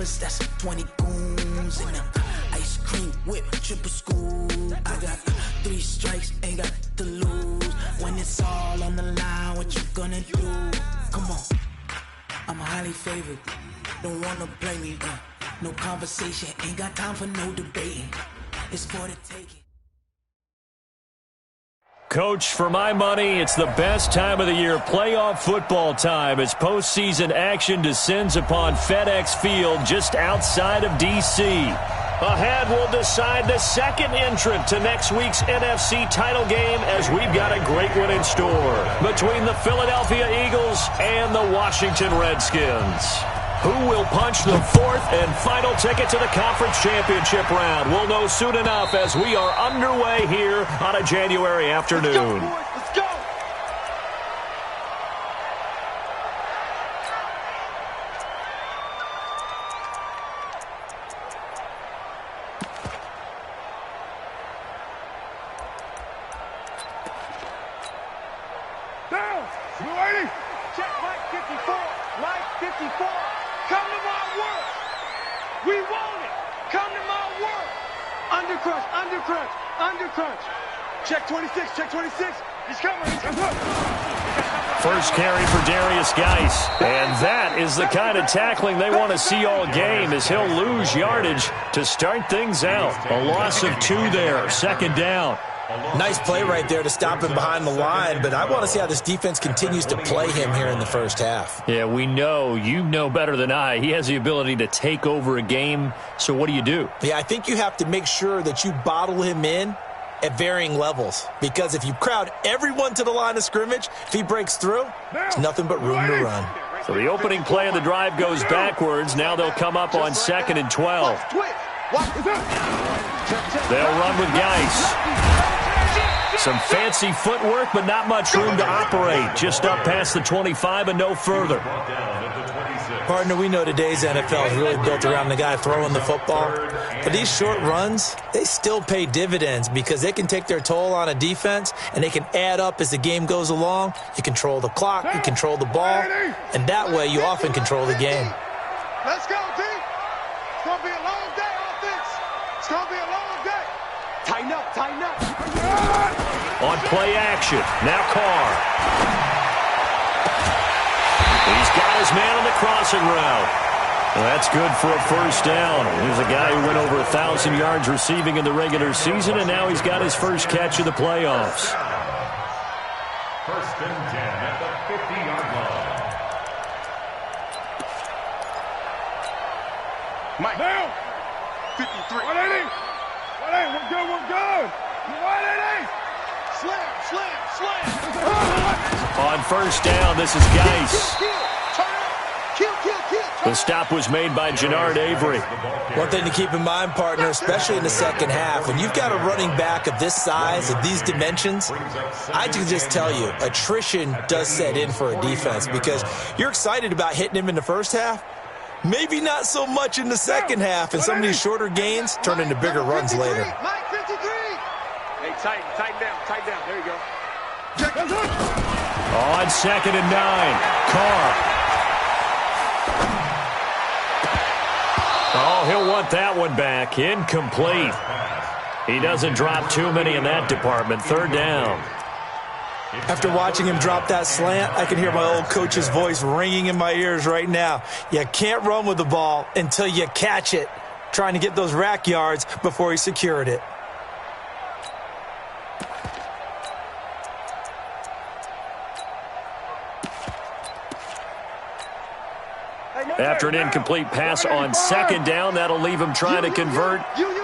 brothers, that's 20 goons in them. Ice cream whip, triple scoop. I got 3 strikes, ain't got to lose. When it's all on the line, what you gonna do? Come on, I'm highly favored. Don't wanna play me, no conversation, ain't got time for no debating. It's for the taking. Coach, for my money, it's the best time of the year, playoff football time, as postseason action descends upon FedEx Field just outside of D.C. Ahead, we'll decide the second entrant to next week's NFC title game, as we've got a great one in store between the Philadelphia Eagles and the Washington Redskins. Who will punch the fourth and final ticket to the conference championship round? We'll know soon enough as we are underway here on a January afternoon. Let's go, boys. Let's go. Down. You ready? Check Mike 54. Mike 54. Come to my work. We want it. Come to my work. Undercrunch, undercrunch, undercrunch. Check 26, check 26. He's coming, he's coming. First carry for Darius Geis. And that is the kind of tackling they want to see all game, as he'll lose yardage to start things out. A loss of 2 there, second down. Nice play right there to stop him behind the line, but I want to see how this defense continues to play him here in the first half. Yeah, we know. You know better than I. He has the ability to take over a game, so what do you do? Yeah, I think you have to make sure that you bottle him in at varying levels, because if you crowd everyone to the line of scrimmage, if he breaks through, there's nothing but room to run. So the opening play of the drive goes backwards. Now they'll come up on 2nd and 12. They'll run with Geis. Some fancy footwork, but not much room to operate. Just up past the 25 and no further. Partner, we know today's NFL is really built around the guy throwing the football. But these short runs, they still pay dividends because they can take their toll on a defense, and they can add up as the game goes along. You control the clock, you control the ball, and that way you often control the game. Let's go, D. It's going to be a long day, offense. It's going to be a long day. Tighten up, tighten up. On play action, now Carr. He's got his man on the crossing route. Well, that's good for a first down. He's a guy who went over 1,000 yards receiving in the regular season, and now he's got his first catch of the playoffs. First and 10 at the 50-yard line. Mike. Down. 53. 180. 180. We're good. We're good. 180. Slam, slam, slam. On first down, this is Geis. Kill, turn up. Kill, kill, kill. The stop was made by Jannard Avery. One thing to keep in mind, partner, especially in the second half, when you've got a running back of this size, of these dimensions, I can just tell you, attrition does set in for a defense because you're excited about hitting him in the first half. Maybe not so much in the second half, and some of these shorter gains turn into bigger runs later. Mike 53. Hey, tighten down. There you go. On 2nd and 9, Carr. Oh, he'll want that one back. Incomplete. He doesn't drop too many in that department. Third down. After watching him drop that slant, I can hear my old coach's voice ringing in my ears right now. You can't run with the ball until you catch it, trying to get those rack yards before he secured it. After an incomplete pass on 2nd down, that'll leave him trying to convert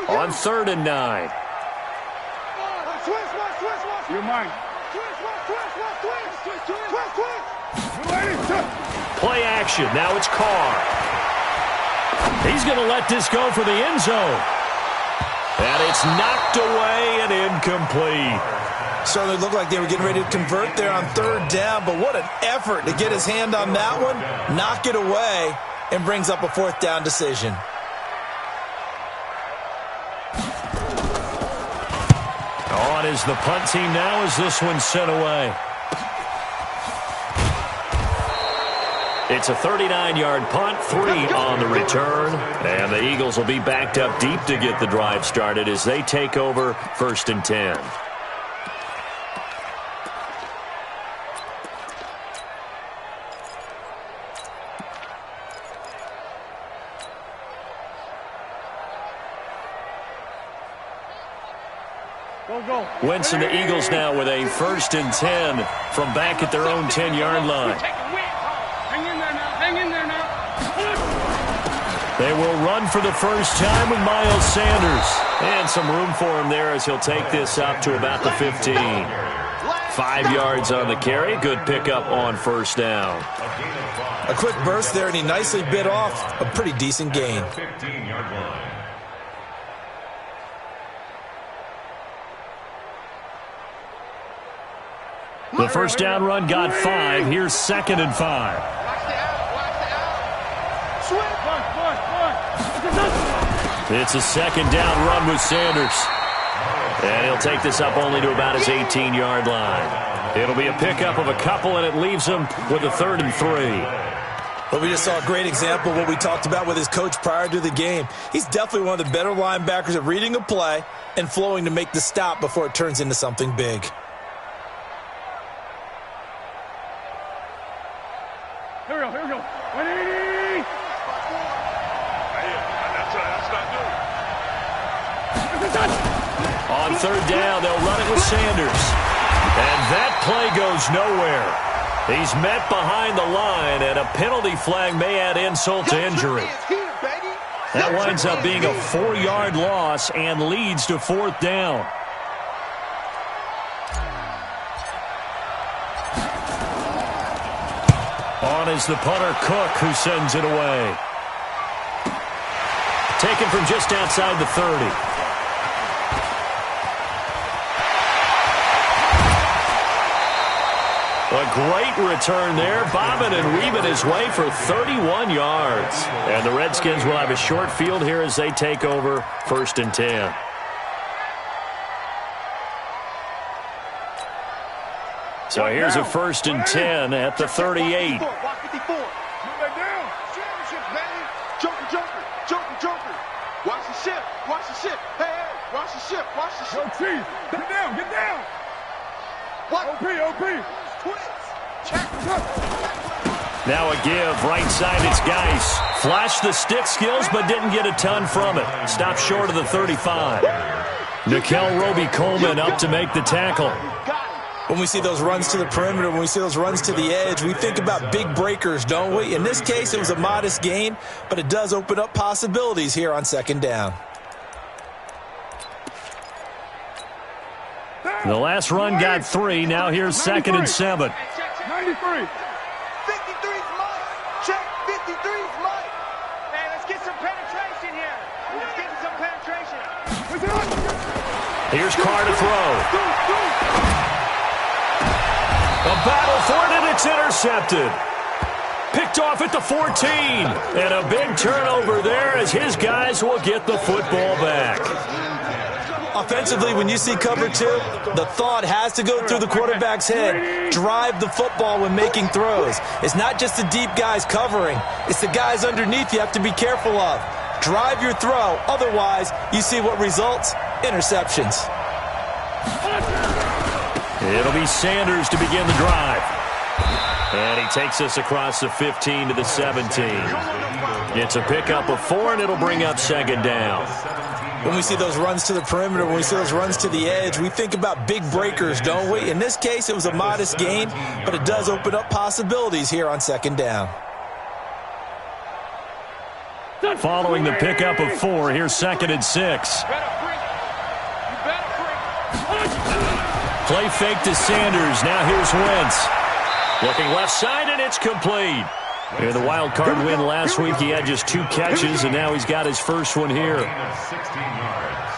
on 3rd and 9. You're mine. Play action. Now it's Carr. He's going to let this go for the end zone. And it's knocked away and incomplete. Certainly looked like they were getting ready to convert there on 3rd down, but what an effort to get his hand on that one, knock it away, and brings up a 4th down decision. On is the punt team now as this one's sent away. It's a 39-yard punt, 3 on the return. And the Eagles will be backed up deep to get the drive started as they take over 1st and 10. Wentz and the Eagles now with a 1st and 10 from back at their own 10-yard line. They will run for the first time with Miles Sanders. And some room for him there as he'll take this up to about the 15. 5 yards on the carry. Good pickup on 1st down. A quick burst there, and he nicely bit off a pretty decent gain. 15-yard line. The 1st down run got 5. Here's 2nd and 5. It's a 2nd down run with Sanders. And he'll take this up only to about his 18-yard line. It'll be a pickup of a couple, and it leaves him with a 3rd and 3. But we just saw a great example of what we talked about with his coach prior to the game. He's definitely one of the better linebackers at reading a play and flowing to make the stop before it turns into something big. Here we go. 180. On 3rd down, they'll run it with Sanders. And that play goes nowhere. He's met behind the line, and a penalty flag may add insult to injury. That winds up being a 4-yard loss and leads to 4th down. On is the punter, Cook, who sends it away. Taken from just outside the 30. A great return there, bobbing and weaving his way for 31 yards. And the Redskins will have a short field here as they take over 1st and 10. So here's a 1st and 10 at the 38. Watch the ship. Hey, watch the ship. Yo, T, get down. What? OP. Now a give, right side, it's Geis. Flashed the stick skills, but didn't get a ton from it. Stopped short of the 35. Nickel Roby-Coleman up to make the tackle. When we see those runs to the perimeter, when we see those runs to the edge, we think about big breakers, don't we? In this case, it was a modest gain, but it does open up possibilities here on 2nd down. The last run got 3. Now here's 2nd and 7. 93. 53's Mike. Check 53's Mike. Hey, let's get some penetration here. Let's get some penetration. Here's Carr to throw. A battle for it, and it's intercepted. Picked off at the 14. And a big turnover there as his guys will get the football back. Offensively, when you see cover 2, the thought has to go through the quarterback's head. Drive the football when making throws. It's not just the deep guys covering. It's the guys underneath you have to be careful of. Drive your throw. Otherwise, you see what results? Interceptions. It'll be Sanders to begin the drive. And he takes us across the 15 to the 17. It's a pickup of 4, and it'll bring up 2nd down. When we see those runs to the perimeter, when we see those runs to the edge, we think about big breakers, don't we? In this case, it was a modest gain, but it does open up possibilities here on 2nd down. Following the pickup of 4, here's 2nd and 6. Play fake to Sanders. Now here's Wentz. Looking left side, and it's complete. In the wild card win last week, he had just 2 catches, and now he's got his first one here. 16 yards.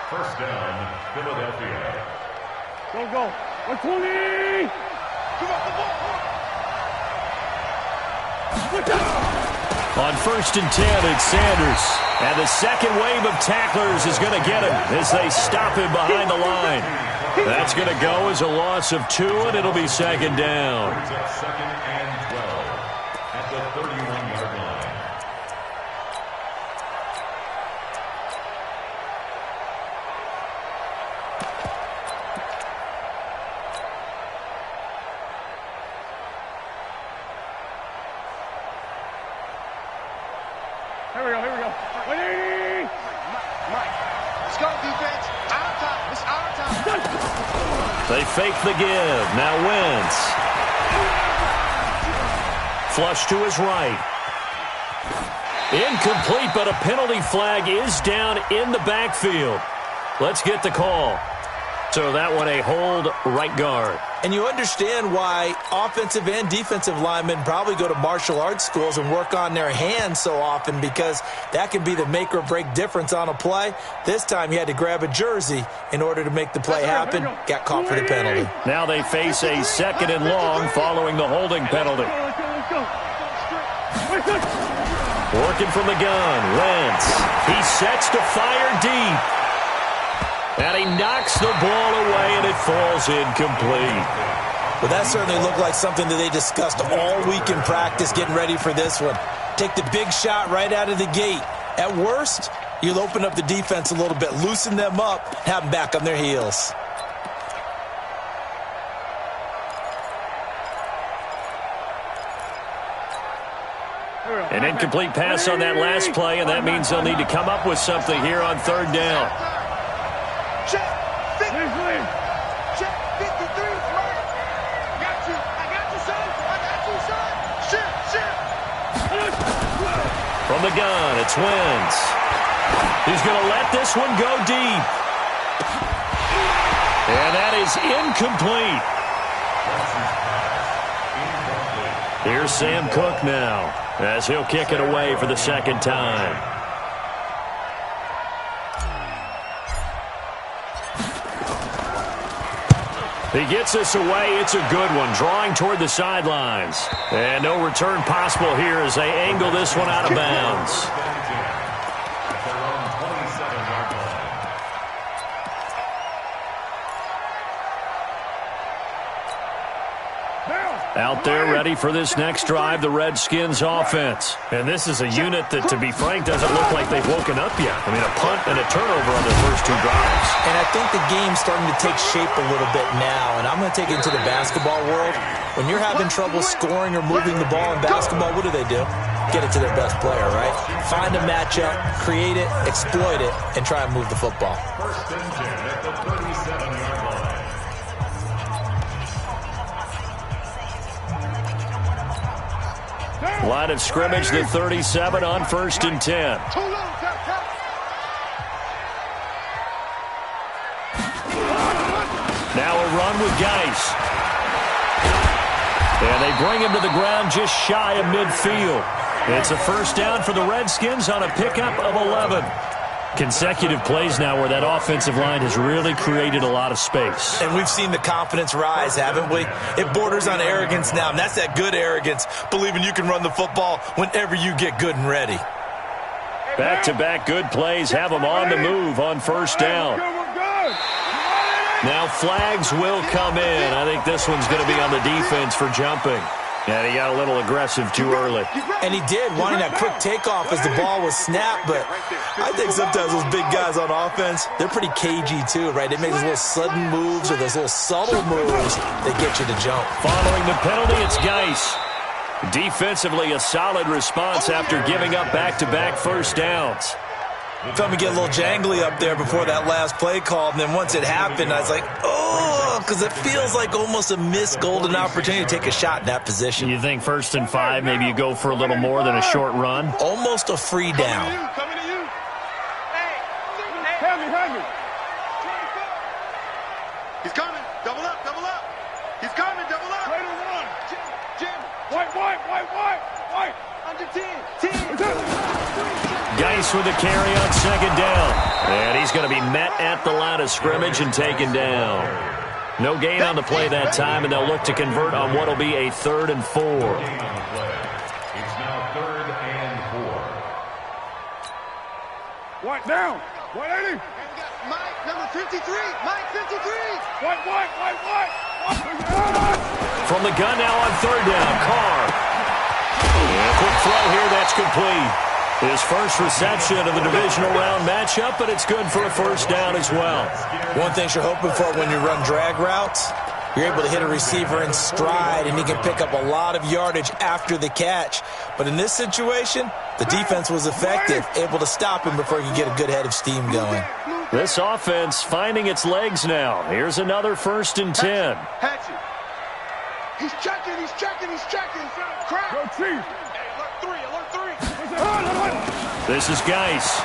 1st down, Philadelphia. Go. 120. On 1st and 10, it's Sanders. And the second wave of tacklers is going to get him as they stop him behind the line. That's going to go as a loss of 2, and it'll be 2nd down. Brings up 2nd and 12. the 31-yard line. Here we go. 180. Mike, let's go, defense. Our time. It's our time. They fake the give. Now Wentz. Flush to his right. Incomplete, but a penalty flag is down in the backfield. Let's get the call. So that one a hold right guard. And you understand why offensive and defensive linemen probably go to martial arts schools and work on their hands so often, because that can be the make or break difference on a play. This time he had to grab a jersey in order to make the play happen. Got caught for the penalty. Now they face a 2nd and long following the holding penalty. Working from the gun, Wentz. He sets to fire deep. And he knocks the ball away, and it falls incomplete. Well, that certainly looked like something that they discussed all week in practice getting ready for this one. Take the big shot right out of the gate. At worst, you'll open up the defense a little bit, loosen them up, have them back on their heels. An incomplete pass on that last play, and that means they'll need to come up with something here on 3rd down. Check 50. Check 53. Mike. Got you. I got you, son. Shift. From the gun, it's Wentz. He's going to let this one go deep. And that is incomplete. Here's Sam Cook now, as he'll kick it away for the 2nd time. He gets this away. It's a good one, drawing toward the sidelines. And no return possible here as they angle this one out of bounds. Out there ready for this next drive, the Redskins offense. And this is a unit that, to be frank, doesn't look like they've woken up yet. I mean, a punt and a turnover on their first 2 drives. And I think the game's starting to take shape a little bit now, and I'm going to take it into the basketball world. When you're having trouble scoring or moving the ball in basketball, what do? Get it to their best player, right? Find a matchup, create it, exploit it, and try and move the football. 1st and 10 at the 37-yard line. Line of scrimmage, the 37 on 1st and 10. Now a run with Geis. And they bring him to the ground just shy of midfield. It's a 1st down for the Redskins on a pickup of 11. Consecutive plays now where that offensive line has really created a lot of space. And we've seen the confidence rise, haven't we? It borders on arrogance now, and that's that good arrogance, believing you can run the football whenever you get good and ready. Back-to-back good plays have them on the move on 1st down. Now flags will come in. I think this one's going to be on the defense for jumping. And he got a little aggressive too early. And he did, wanting that quick takeoff as the ball was snapped. But I think sometimes those big guys on offense, they're pretty cagey too, right? They make those little sudden moves or those little subtle moves that get you to jump. Following the penalty, it's Geis. Defensively, a solid response after giving up back-to-back 1st downs. Felt me get a little jangly up there before that last play call, and then once it happened, I was like, oh, because it feels like almost a missed golden opportunity to take a shot in that position. You think 1st and 5, maybe you go for a little more than a short run? Almost a free down. Coming to you. Hey. Hand me. He's coming. Double up. He's coming. Double up. Right on one. Jim. White. Under 10. Geis with the carry on 2nd down. And he's going to be met at the line of scrimmage and taken down. No gain on the play that time, and they'll look to convert on what will be a 3rd and 4. It's now 3rd and 4. White down. 180. Mike, number 53. Mike, 53. White. From the gun now on 3rd down, Carr. And a quick throw here, that's complete. His first reception of the divisional round matchup, but it's good for a first down as well. One thing you're hoping for when you run drag routes, you're able to hit a receiver in stride, and he can pick up a lot of yardage after the catch. But in this situation, the defense was effective, able to stop him before he could get a good head of steam going. This offense finding its legs now. Here's another 1st and 10. Hatchet. He's checking. Crowd. Go Chief. Hey, alert 3. This is Geis.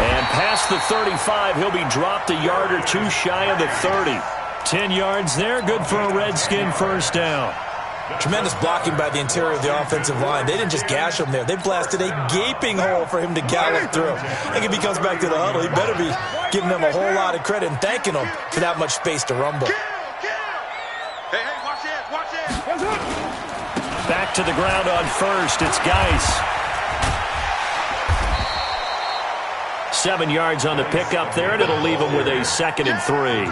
And past the 35, he'll be dropped a yard or two shy of the 30. 10 yards there, good for a Redskin first down. Tremendous blocking by the interior of the offensive line. They didn't just gash him there. They blasted a gaping hole for him to gallop through. I think if he comes back to the huddle, he better be giving them a whole lot of credit and thanking them for that much space to rumble. Hey, watch it. Back to the ground on first. It's Geis. 7 yards on the pickup there, and it'll leave him with a 2nd and 3.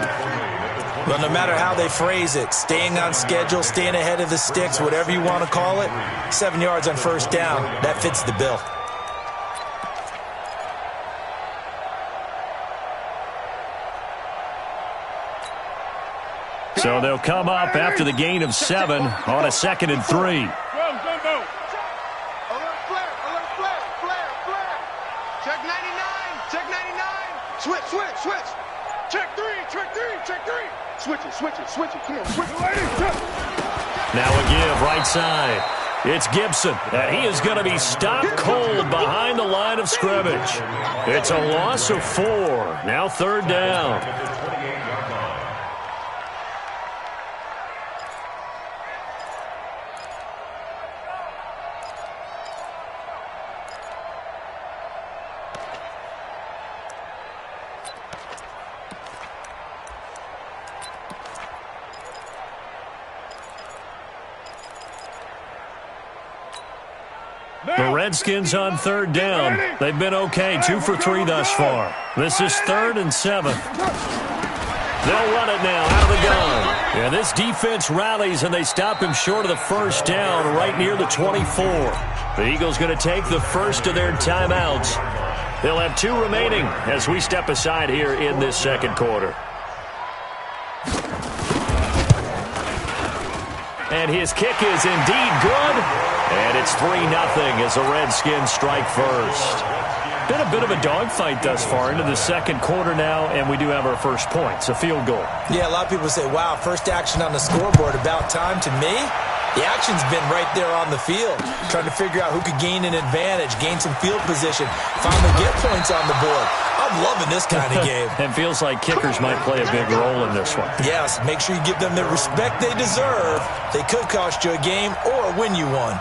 Well, no matter how they phrase it, staying on schedule, staying ahead of the sticks, whatever you want to call it, 7 yards on first down, that fits the bill. So they'll come up after the gain of 7 on a 2nd and 3. Alert flare. Check 99. Switch. Check 3. Switch it. Come on, switch it. Now a give right side. It's Gibson, and he is going to be stopped cold behind the line of scrimmage. It's a loss of 4. Now 3rd down. The Redskins on 3rd down. They've been okay, 2 for 3 thus far. This is 3rd and 7. They'll run it now out of the gun. And this defense rallies, and they stop him short of the first down right near the 24. The Eagles going to take the first of their timeouts. They'll have 2 remaining as we step aside here in this 2nd quarter. And his kick is indeed good. And it's 3-0 as the Redskins strike first. Been a bit of a dogfight thus far into the 2nd quarter now, and we do have our first points, a field goal. Yeah, a lot of people say, wow, first action on the scoreboard, about time. To me, the action's been right there on the field, trying to figure out who could gain an advantage, gain some field position, finally get points on the board. I'm loving this kind of game. It feels like kickers might play a big role in this one. Yes, make sure you give them the respect they deserve. They could cost you a game or win you one.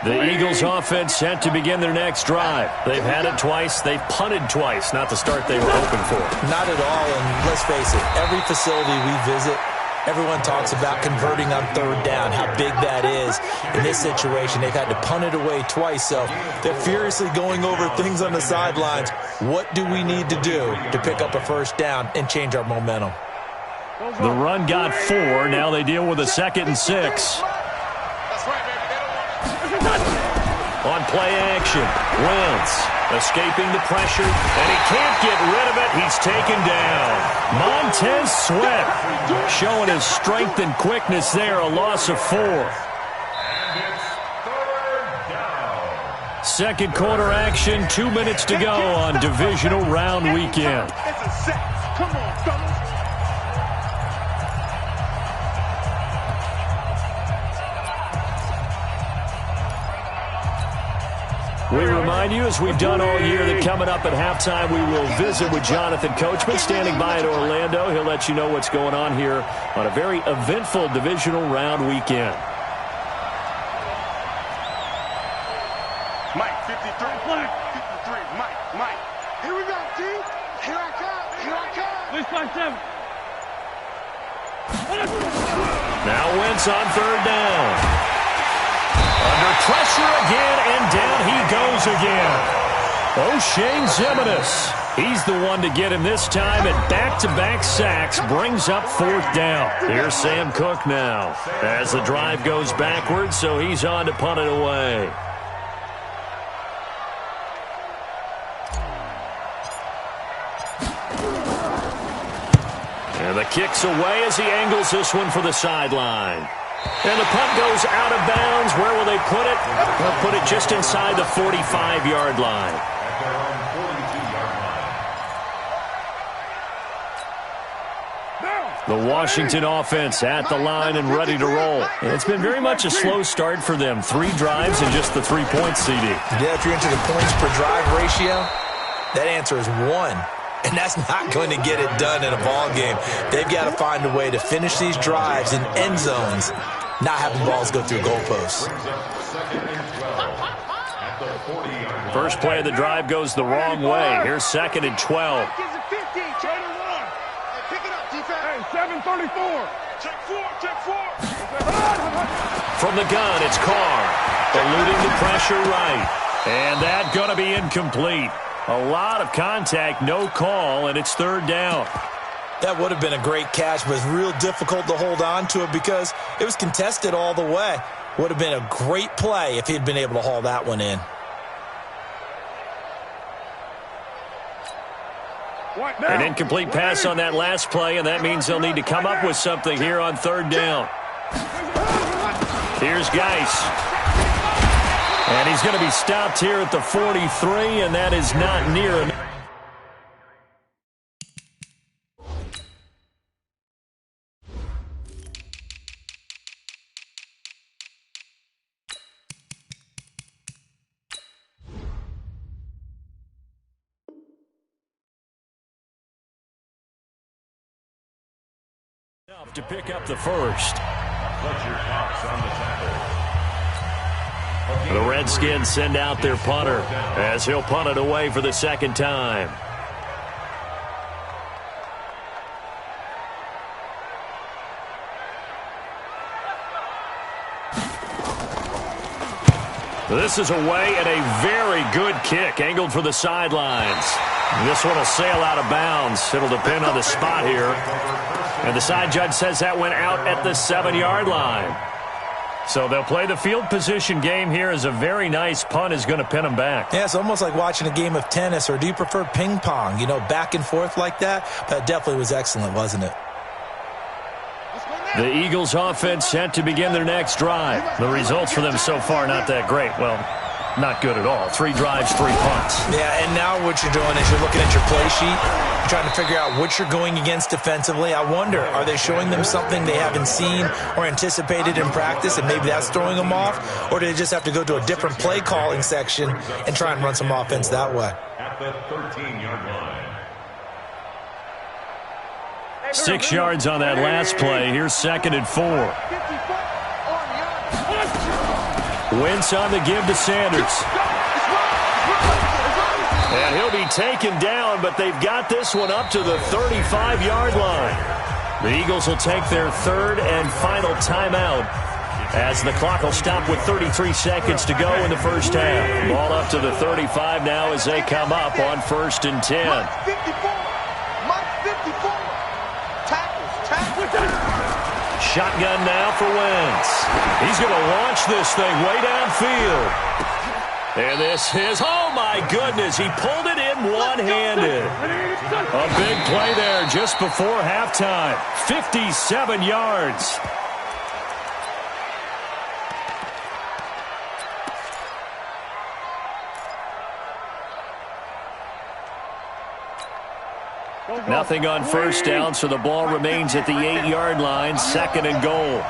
The Eagles offense set to begin their next drive. They've had it twice. They've punted twice. Not the start they were hoping for. Not at all, and let's face it, every facility we visit, everyone talks about converting on 3rd down, how big that is. In this situation, they've had to punt it away twice, so they're furiously going over things on the sidelines. What do we need to do to pick up a first down and change our momentum? The run got 4. Now they deal with a 2nd and 6. On play action, Wentz escaping the pressure, and he can't get rid of it. He's taken down. Montez Sweat showing his strength and quickness there, a loss of 4. And it's 3rd down. 2nd quarter action, 2 minutes to go on divisional round weekend. It's a sack. Come on, fellas. We remind you, as we've done all year, that coming up at halftime, we will visit with Jonathan Coachman standing by in Orlando. He'll let you know what's going on here on a very eventful divisional round weekend. Mike, 53. Mike. Here we go, T. Here I come. Let's play 7. Now Wentz on 3rd down. Under pressure again, and down he goes again. O'Shane Ximines. He's the one to get him this time, and back-to-back sacks brings up 4th down. Here's Sam Cook now as the drive goes backwards, so he's on to punt it away. And the kick's away as he angles this one for the sideline. And the punt goes out of bounds. Where will they put it? They'll put it just inside the 45-yard line. The Washington offense at the line and ready to roll. And it's been very much a slow start for them. 3 drives and just the 3 points, CD. Yeah, if you're into the points per drive ratio, that answer is 1. And that's not going to get it done in a ball game. They've got to find a way to finish these drives in end zones, not having balls go through goalposts. First play of the drive goes the wrong way. Here's 2nd and 12. Hey, 734. Check 4. From the gun, it's Carr. Eluding the pressure right. And that going to be incomplete. A lot of contact, no call, and it's 3rd down. That would have been a great catch, but it's real difficult to hold on to it because it was contested all the way. Would have been a great play if he'd been able to haul that one in. An incomplete pass on that last play, and that means they'll need to come up with something here on 3rd down. Here's Geis. And he's going to be stopped here at the 43, and that is not near enough. To pick up the first. The Redskins send out their punter as he'll punt it away for the 2nd time. This is away and a very good kick angled for the sidelines. This one will sail out of bounds. It'll depend on the spot here. And the side judge says that went out at the 7-yard line. So they'll play the field position game here as a very nice punt is going to pin them back. Yeah, it's almost like watching a game of tennis, or do you prefer ping pong? You know, back and forth like that? That definitely was excellent, wasn't it? The Eagles offense set to begin their next drive. The results for them so far not that great. Well, not good at all. 3 drives, 3 punts. Yeah, and now what you're doing is you're looking at your play sheet. You're trying to figure out what you're going against defensively. I wonder, are they showing them something they haven't seen or anticipated in practice, and maybe that's throwing them off? Or do they just have to go to a different play calling section and try and run some offense that way? At the 13-yard line. 6 yards on that last play. Here's 2nd and 4. Wentz on the give to Sanders. And he'll be taken down, but they've got this one up to the 35-yard line. The Eagles will take their 3rd and final timeout as the clock will stop with 33 seconds to go in the first half. Ball up to the 35 now as they come up on 1st and 10. Shotgun now for Wentz. He's going to launch this thing way downfield. And this is, oh my goodness, he pulled it in one-handed. A big play there just before halftime. 57 yards. Nothing on 1st down, so the ball remains at the 8-yard line, 2nd and goal.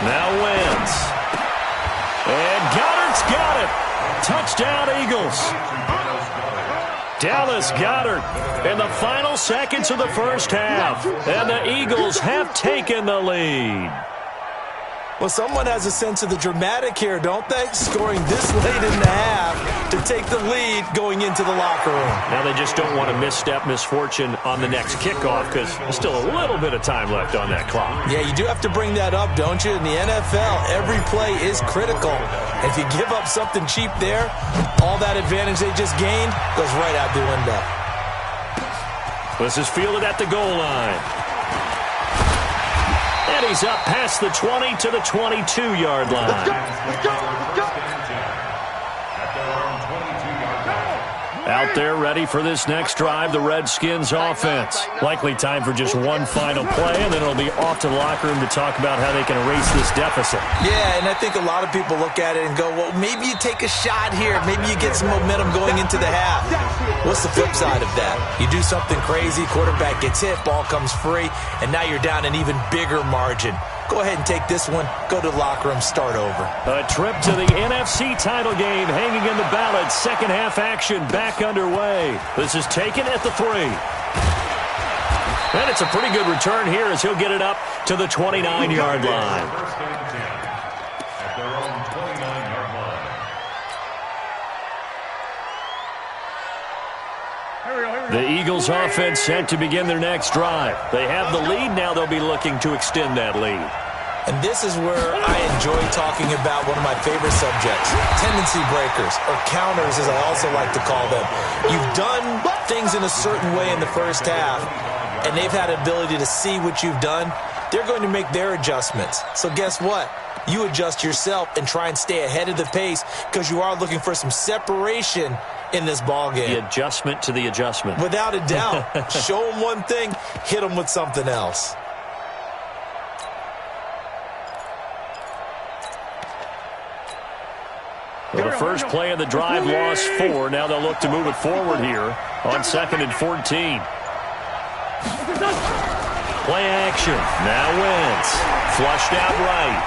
Now Wentz. And Goddard's got it. Touchdown, Eagles. Dallas Goedert in the final seconds of the first half. And the Eagles have taken the lead. Well, someone has a sense of the dramatic here, don't they? Scoring this late in the half. to take the lead going into the locker room. Now they just don't want to misfortune on the next kickoff because there's still a little bit of time left on that clock. Yeah, you do have to bring that up, don't you? In the NFL, every play is critical. And if you give up something cheap there, all that advantage they just gained goes right out the window. This is fielded at the goal line. And he's up past the 20 to the 22-yard line. Let's go, let's go, let's go. Out there ready for this next drive, the Redskins offense. Likely time for just one final play, and then it'll be off to the locker room to talk about how they can erase this deficit. Yeah, and I think a lot of people look at it and go, well, maybe you take a shot here. Maybe you get some momentum going into the half. What's the flip side of that? You do something crazy, quarterback gets hit, ball comes free, and now you're down an even bigger margin. Go ahead and take this one, go to the locker room, start over. A trip to the NFC title game hanging in the balance. Second half action back underway. This is taken at the 3. And it's a pretty good return here as he'll get it up to the 29-yard line. First and 10 at their own 29-yard line. The Eagles offense set to begin their next drive. They have the lead. Now they'll be looking to extend that lead. And this is where I enjoy talking about one of my favorite subjects, tendency breakers, or counters as I also like to call them. You've done things in a certain way in the first half, and they've had an ability to see what you've done. They're going to make their adjustments. So guess what? You adjust yourself and try and stay ahead of the pace because you are looking for some separation in this ballgame. The adjustment to the adjustment. Without a doubt. Show them one thing, hit them with something else. Well, the first play of the drive lost 4. Now they'll look to move it forward here on 2nd and 14. Play action. Now Wentz. Flushed out right.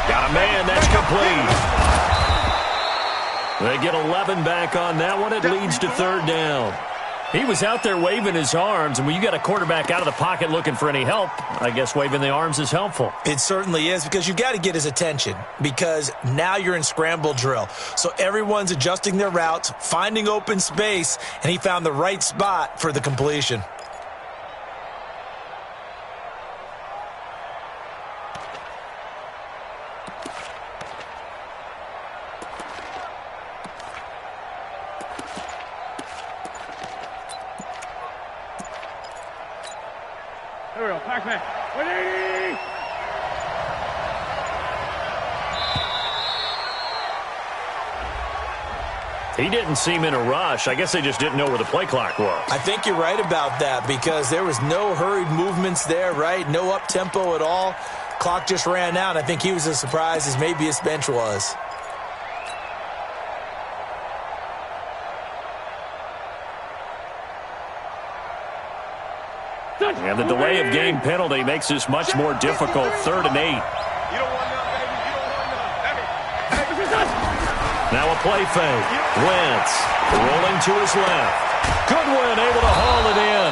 Got a man. That's complete. They get 11 back on that one. It leads to 3rd down. He was out there waving his arms, and when you got a quarterback out of the pocket looking for any help, I guess waving the arms is helpful. It certainly is, because you've got to get his attention, because now you're in scramble drill. So everyone's adjusting their routes, finding open space, and he found the right spot for the completion. Here we go, Pac-Man. 180! He didn't seem in a rush. I guess they just didn't know where the play clock was. I think you're right about that, because there was no hurried movements there, right? No up-tempo at all. Clock just ran out. I think he was as surprised as maybe his bench was. And the delay of game penalty makes this much more difficult. 3rd and 8. You don't want none, baby. You don't want none. Hey. Now a play fake. Wentz rolling to his left. Goodwin able to haul it in.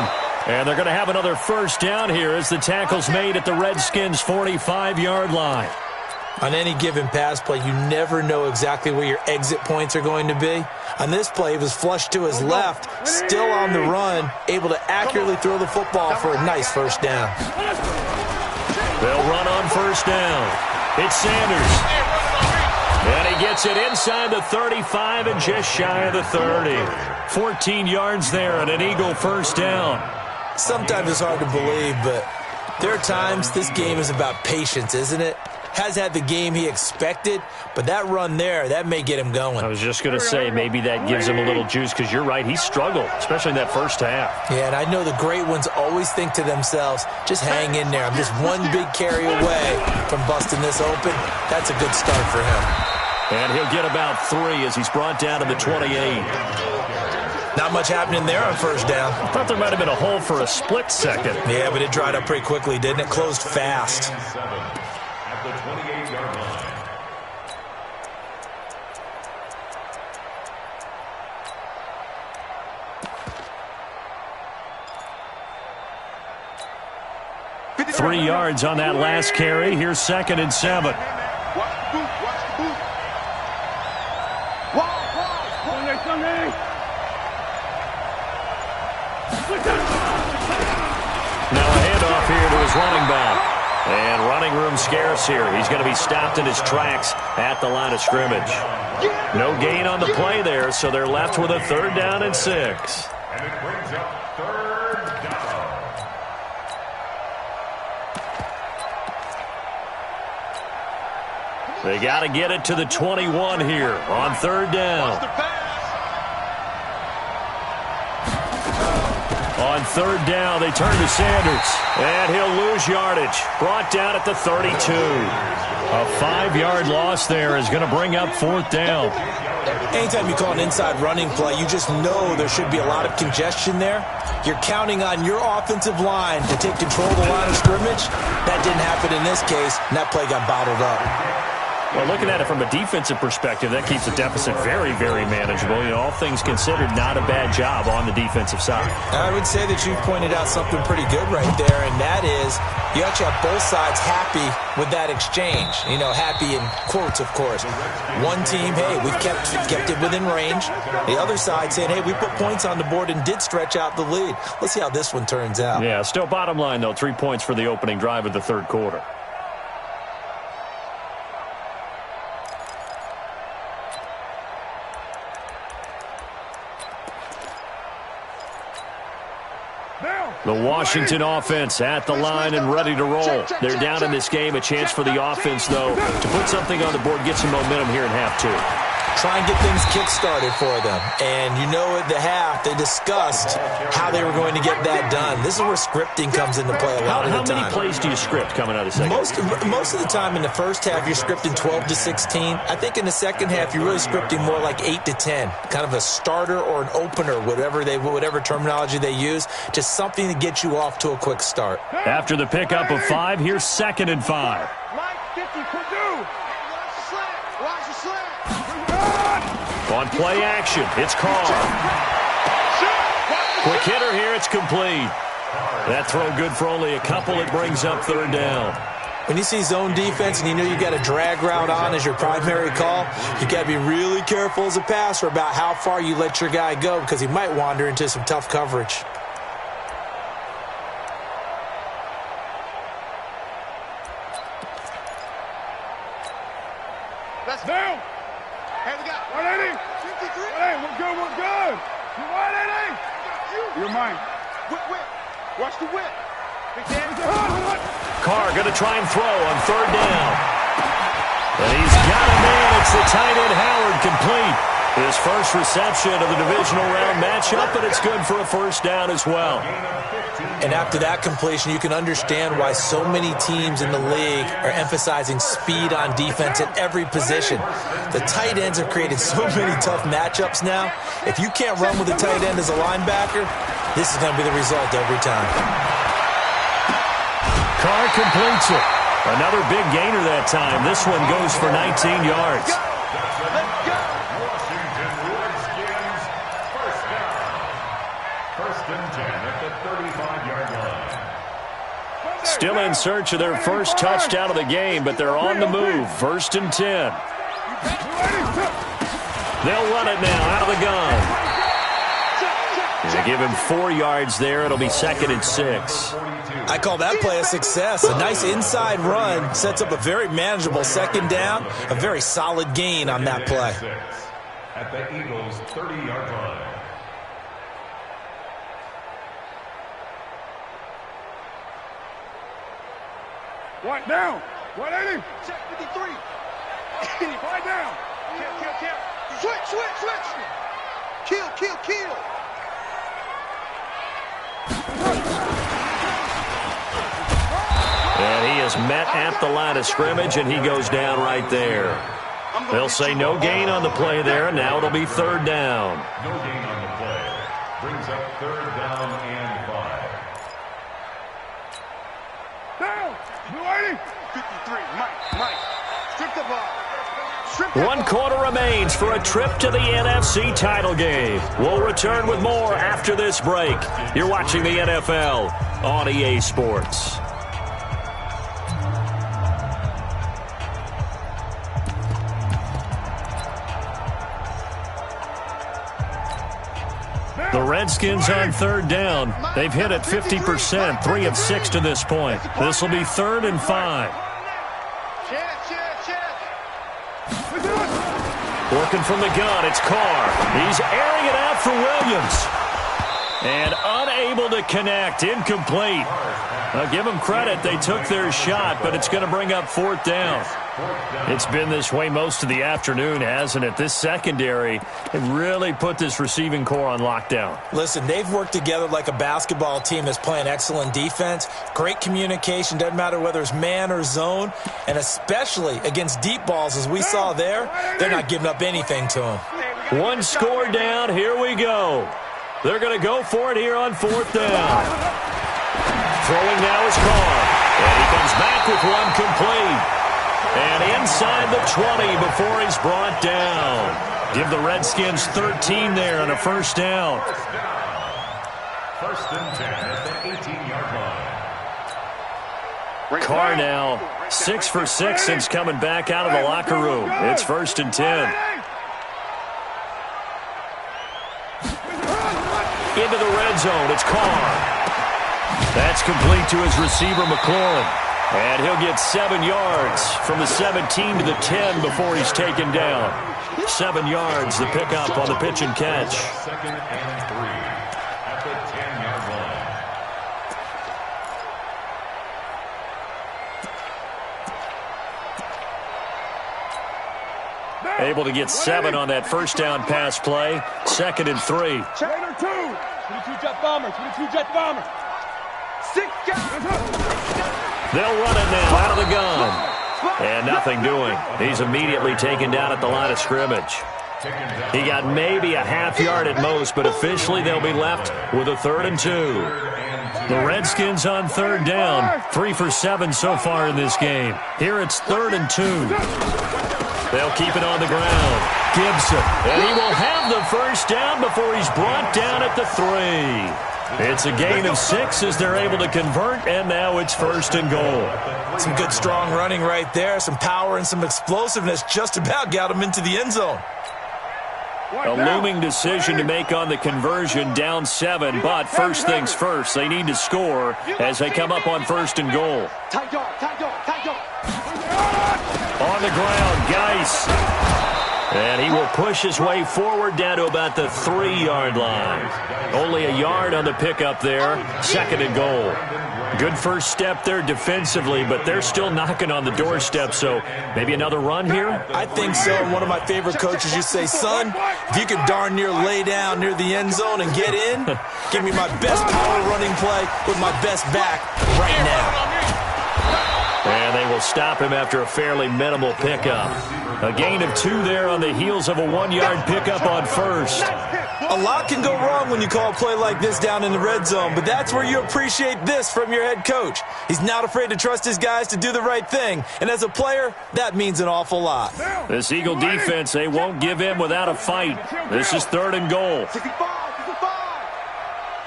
And they're going to have another first down here as the tackle's made at the Redskins' 45-yard line. On any given pass play, you never know exactly where your exit points are going to be. On this play, he was flushed to his left, still on the run, able to accurately throw the football for a nice first down. They'll run on first down. It's Sanders. And he gets it inside the 35 and just shy of the 30. 14 yards there and an Eagle first down. Sometimes it's hard to believe, but there are times this game is about patience, isn't it? Has had the game he expected, but that run there, that may get him going. I was just going to say, maybe that gives him a little juice, because you're right, he struggled, especially in that first half. Yeah, and I know the great ones always think to themselves, just hang in there. I'm just one big carry away from busting this open. That's a good start for him. And he'll get about 3 as he's brought down to the 28. Not much happening there on first down. I thought there might have been a hole for a split second. Yeah, but it dried up pretty quickly, didn't it? Closed fast. At the 28-yard line. Three yards on that last carry. Here's 2nd and 7. Now a handoff here to his running back. And running room scarce here. He's going to be stopped in his tracks at the line of scrimmage. No gain on the play there, so they're left with a 3rd down and 6. And it brings up 3rd down. They got to get it to the 21 here on 3rd down. On 3rd down, they turn to Sanders. And he'll lose yardage. Brought down at the 32. A 5-yard loss there is going to bring up 4th down. Anytime you call an inside running play, you just know there should be a lot of congestion there. You're counting on your offensive line to take control of the line of scrimmage. That didn't happen in this case, and that play got bottled up. Well, looking at it from a defensive perspective, that keeps the deficit very, very manageable. You know, all things considered, not a bad job on the defensive side. I would say that you've pointed out something pretty good right there, and that is you actually have both sides happy with that exchange. You know, happy in quotes, of course. One team, hey, we've kept it within range. The other side saying, hey, we put points on the board and did stretch out the lead. Let's see how this one turns out. Yeah, still bottom line, though, 3 points for the opening drive of the 3rd quarter. The Washington offense at the line and ready to roll. They're down in this game. A chance for the offense, though, to put something on the board, get some momentum here in half 2. Try and get things kick-started for them. And you know at the half, they discussed how they were going to get that done. This is where scripting comes into play a lot of the time. How many plays do you script coming out of the second? Most of the time in the first half, you're scripting 12 to 16. I think in the second half, you're really scripting more like 8 to 10. Kind of a starter or an opener, whatever terminology they use. Just something to get you off to a quick start. After the pickup of 5, here's 2nd and 5. Mike 50, Purdue. Watch the slant. On play action, it's Carr. Quick hitter here, it's complete. That throw good for only a couple. It brings up 3rd down. When you see zone defense and you know you got a drag route on as your primary call, you got to be really careful as a passer about how far you let your guy go because he might wander into some tough coverage. Let's down. Hey, we got 180. 53. Hey, we're good. You 180. You're mine. Whip. Watch the whip. Big Daddy. Carr going to try and throw on 3rd down. And he's got a man. It's the tight end Howard, complete. His first reception of the divisional round matchup, but it's good for a 1st down as well. And after that completion, you can understand why so many teams in the league are emphasizing speed on defense at every position. The tight ends have created so many tough matchups now. If you can't run with a tight end as a linebacker, this is going to be the result every time. Carr completes it. Another big gainer that time. This one goes for 19 yards. Still in search of their first touchdown of the game, but they're on the move. 1st and 10. They'll run it now out of the gun. They give him 4 yards there. It'll be 2nd and 6. I call that play a success. A nice inside run sets up a very manageable 2nd down. A very solid gain on that play. At the Eagles' 30-yard line. One down. 180. Check 53. Right down. Kill. Switch. Kill. And he is met at the line of scrimmage, and he goes down right there. They'll say no gain on the play there, and now it'll be 3rd down. No gain on the play. Brings up 3rd down and 5. Down. 280. 53. Mike. Strip the ball. 1 quarter remains for a trip to the NFC title game. We'll return with more after this break. You're watching the NFL on EA Sports. Down. The Redskins on third down. They've hit it 50%, 3 of 6 to this point. This will be 3rd and 5. Looking from the gun, it's Carr. He's airing it out for Williams. And unable to connect, incomplete. Now give them credit, they took their shot, but it's going to bring up 4th down. It's been this way most of the afternoon, hasn't it? This secondary, it really put this receiving core on lockdown. Listen, they've worked together like a basketball team that's playing excellent defense. Great communication, doesn't matter whether it's man or zone, and especially against deep balls, as we saw there, they're not giving up anything to them. One score down, here we go. They're going to go for it here on 4th down. Throwing now is Carr, and he comes back with one complete. And inside the 20 before he's brought down. Give the Redskins 13 there on a 1st down. 1st and 10 at the 18-yard line. Carr now 6 for 6 since coming back out of the locker room. It's 1st and 10. Into the red zone, it's Carr. That's complete to his receiver, McLaurin. And he'll get 7 yards from the 17 to the 10 before he's taken down. 7 yards, the pickup on the pitch and catch. 2nd and 3 at the 10-yard line. Able to get 7 on that 1st down pass play. 2nd and 3. Checker 2. 22 jet bomber. 22 jet bomber. 6 guys. They'll run it now out of the gun. And nothing doing. He's immediately taken down at the line of scrimmage. He got maybe a half yard at most, but officially they'll be left with a 3rd and 2. The Redskins on 3rd down. 3 for 7 so far in this game. Here it's 3rd and 2. They'll keep it on the ground. Gibson. And he will have the 1st down before he's brought down at the 3. It's a gain of 6 as they're able to convert, and now it's 1st and goal. Some good strong running right there, some power and some explosiveness just about got him into the end zone. A looming decision to make on the conversion, down 7, but first things first, they need to score as they come up on 1st and goal. Tight dog, tight dog, tight dog. On the ground, Geis. And he will push his way forward down to about the 3-yard line. Only a yard on the pickup there. 2nd and goal. Good first step there defensively, but they're still knocking on the doorstep, so maybe another run here? I think so. And one of my favorite coaches used to say, son, if you could darn near lay down near the end zone and get in, give me my best power running play with my best back right now. And they will stop him after a fairly minimal pickup. A gain of 2 there on the heels of a 1-yard pickup on 1st. A lot can go wrong when you call a play like this down in the red zone, but that's where you appreciate this from your head coach. He's not afraid to trust his guys to do the right thing, and as a player, that means an awful lot. This Eagle defense, they won't give in without a fight. This is 3rd and goal. 65, 65,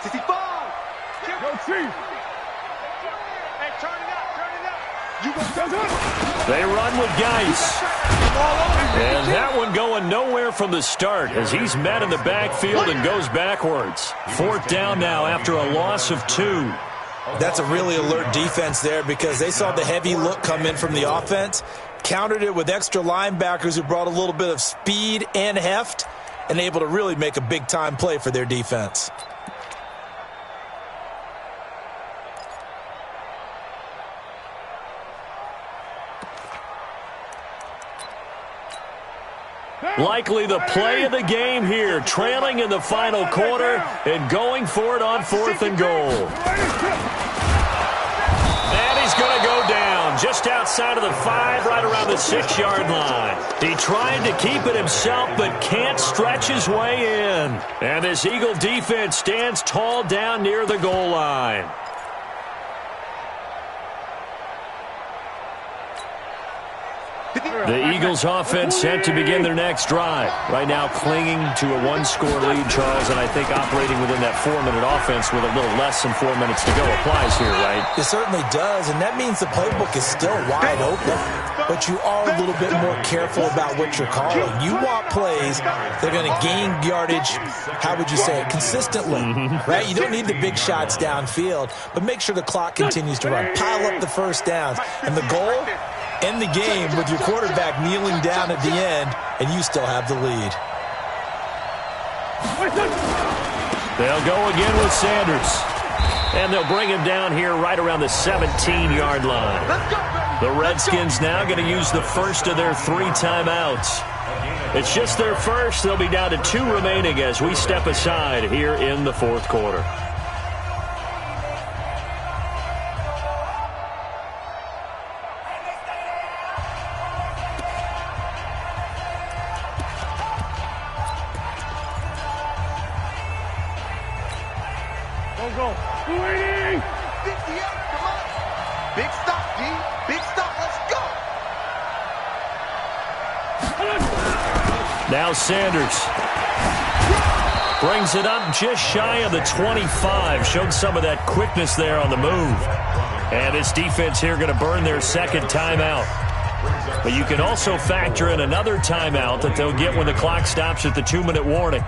65. Go, Chief. Hey, turn it up, turn it up. They run with Geis. And that one going nowhere from the start as he's met in the backfield and goes backwards. 4th down now after a loss of 2. That's a really alert defense there because they saw the heavy look come in from the offense, countered it with extra linebackers who brought a little bit of speed and heft, and able to really make a big-time play for their defense. Likely the play of the game here, trailing in the final quarter and going for it on 4th and goal. And he's going to go down just outside of the 5, right around the 6-yard line. He tried to keep it himself, but can't stretch his way in. And this Eagle defense stands tall down near the goal line. The Eagles offense set to begin their next drive. Right now clinging to a one-score lead, Charles, and I think operating within that 4-minute offense with a little less than 4 minutes to go applies here, right? It certainly does, and that means the playbook is still wide open. But you are a little bit more careful about what you're calling. You want plays that are going to gain yardage, how would you say it, consistently, right? You don't need the big shots downfield, but make sure the clock continues to run. Pile up the first downs. And the goal, end the game with your quarterback kneeling down at the end, and you still have the lead. They'll go again with Sanders. And they'll bring him down here right around the 17-yard line. The Redskins now going to use the first of their 3 timeouts. It's just their first. They'll be down to 2 remaining as we step aside here in the 4th quarter. Go. 280. 50 up, come on. Big stop, D. Big stop, let's go. Now Sanders brings it up just shy of the 25. Showed some of that quickness there on the move. And this defense here going to burn their 2nd timeout. But you can also factor in another timeout that they'll get when the clock stops at the 2-minute warning.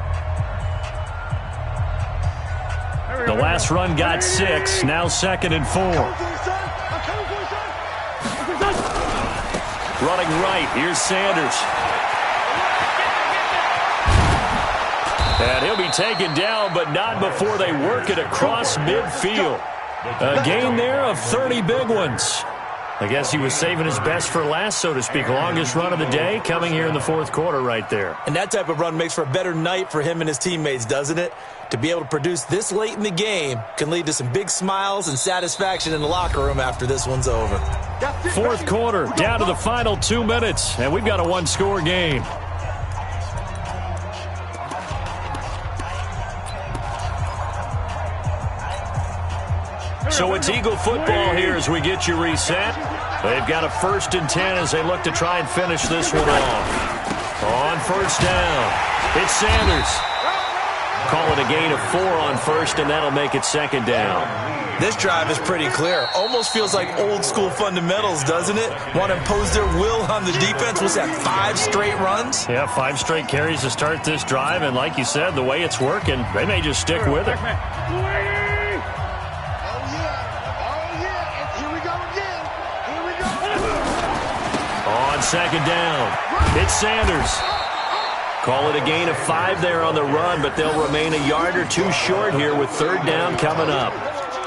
The last run got 6, now 2nd and 4. Running right, here's Sanders. And he'll be taken down, but not before they work it across midfield. A gain there of 30 big ones. I guess he was saving his best for last, so to speak. Longest run of the day coming here in the 4th quarter right there. And that type of run makes for a better night for him and his teammates, doesn't it? To be able to produce this late in the game can lead to some big smiles and satisfaction in the locker room after this one's over. 4th quarter, down to the final 2 minutes, and we've got a 1-score game. So it's Eagle football here as we get you reset. They've got a 1st and 10 as they look to try and finish this one off. On 1st down, it's Sanders. Call it a gain of 4 on 1st, and that'll make it 2nd down. This drive is pretty clear. Almost feels like old school fundamentals, doesn't it? Want to impose their will on the defense. What's that, 5 straight runs? Yeah, 5 straight carries to start this drive, and like you said, the way it's working, they may just stick with it. On 2nd down, it's Sanders. Call it a gain of 5 there on the run, but they'll remain a yard or 2 short here with 3rd down coming up.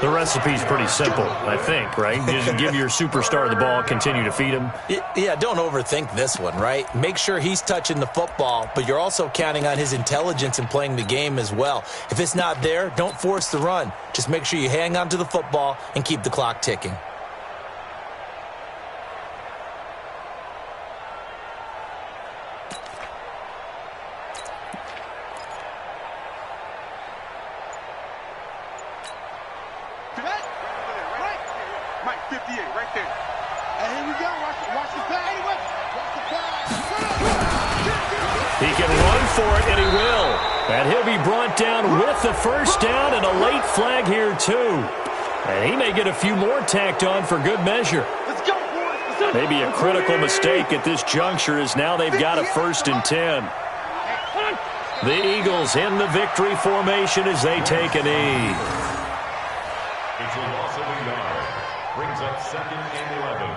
The recipe's pretty simple, I think, right? Just give your superstar the ball, continue to feed him. Yeah, don't overthink this one, right? Make sure he's touching the football, but you're also counting on his intelligence in playing the game as well. If it's not there, don't force the run. Just make sure you hang on to the football and keep the clock ticking. Mike, 58, right there. And here we go. Watch the pass. Watch the pass. He can run for it, and he will. And he'll be brought down with the 1st down and a late flag here, too. And he may get a few more tacked on for good measure. Let's go, boys. Maybe a critical mistake at this juncture is now they've got a 1st and 10. The Eagles in the victory formation as they take a knee. It's a loss of a yard. Brings up 2nd and 11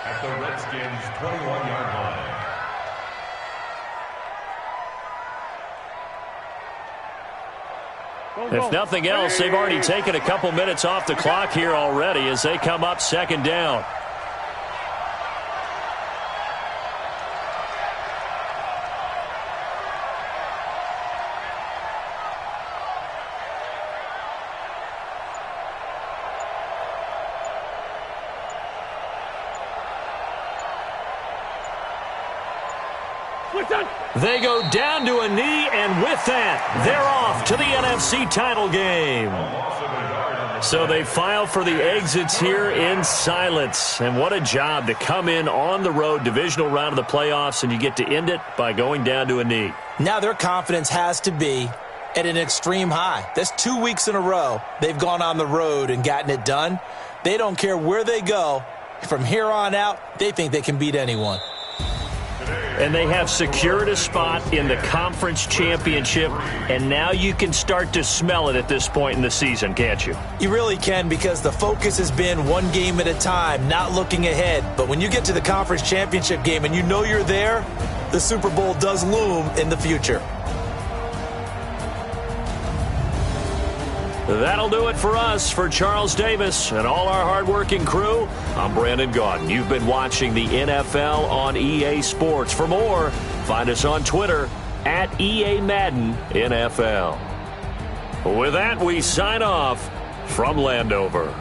at the Redskins' 21-yard line. If nothing else, they've already taken a couple minutes off the clock here already as they come up 2nd down. They go down to a knee, and with that, they're off to the NFC title game. A loss of a yard on So they file for the exits here in silence. And what a job to come in on the road, divisional round of the playoffs, and you get to end it by going down to a knee. Now their confidence has to be at an extreme high. That's 2 weeks in a row they've gone on the road and gotten it done. They don't care where they go. From here on out, they think they can beat anyone. And they have secured a spot in the conference championship, and now you can start to smell it at this point in the season, can't you? You really can, because the focus has been one game at a time, not looking ahead. But when you get to the conference championship game and you know you're there, the Super Bowl does loom in the future. That'll do it for us. For Charles Davis and all our hardworking crew, I'm Brandon Gaudin. You've been watching the NFL on EA Sports. For more, find us on Twitter at EA Madden NFL. With that, we sign off from Landover.